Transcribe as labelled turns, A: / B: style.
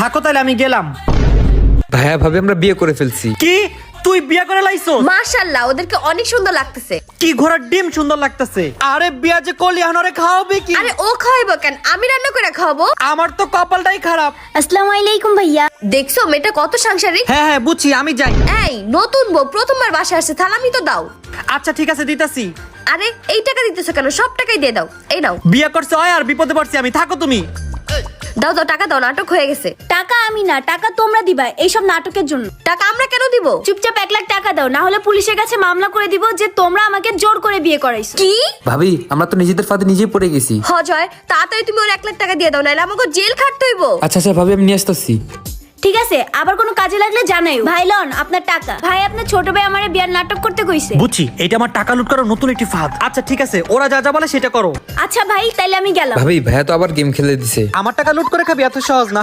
A: থাকো তাহলে আমি গেলাম।
B: ভাইয়া ভাবে আমরা বিয়ে করে ফেলছি।
A: কি তুই বিয়া করে লাইছো?
C: মাশাআল্লাহ, ওদেরকে অনেক সুন্দর লাগতেছে।
A: কি ঘোড়ার ডিম সুন্দর লাগতেছে। আরে বিয়া যে করলি আনারে খাওয়াবে কি?
C: আরে ও খাওয়াইবো কেন, আমি রান্না করে খাওয়াবো।
A: আমার তো কপালটাই খারাপ।
D: আসসালামু আলাইকুম ভাইয়া।
C: দেখছো মেয়েটা কত সাংসারিক।
A: হ্যাঁ বুঝছি, আমি যাই।
C: এই নতুন বউ প্রথমবার বাসায় আসছে, সালামি তো দাও।
A: আচ্ছা ঠিক আছে দিতাছি।
C: আরে এই টাকা দিতেছো কেন, সব টাকাই দিয়ে দাও। এই নাও।
A: বিয়া করছে হয় আর বিপদে পড়ছি আমি, থাকো তুমি।
C: দাও দাও, টাকা দাও, নাটক হয়ে গেছে।
D: টাকা আমি না, টাকা তোমরা দিবা এইসব নাটকের জন্য।
C: টাকা আমরা কেন দিব?
D: চুপচাপ 1 লাখ টাকা দাও, না হলে পুলিশের কাছে মামলা করে দিব যে তোমরা আমাকে জোর করে বিয়ে করাইছো।
C: কি?
B: ভাবি আমরা তো নিজেদের ফাঁদে নিজেই পড়ে গেছি।
C: জয়, তাড়াতাড়ি তুমি ওর 1 লাখ টাকা দিয়ে দাও, নাহলে আমাকে জেল খাটতে হইব।
B: আচ্ছা আচ্ছা ভাবি আমি নিয়ে আসতেছি।
D: ঠিক আছে, আবার কোনো কাজে লাগলে জানাইও। ভাই লন আপনার টাকা। ভাই আপনার ছোট ভাই আমারে বিয়ার নাটক করতে কইছে।
A: বুঝছি, এটা আমার টাকা লুট করার নতুন একটি ফাঁদ। আচ্ছা ঠিক আছে, ওরা যা যা বলে সেটা করো।
D: আচ্ছা ভাই তাইলে আমি গেলাম।
B: ভাবি ভাইয়া তো আবার গেম খেলে দিছে।
A: আমার টাকা লুট করে খাবি এত সহজ না।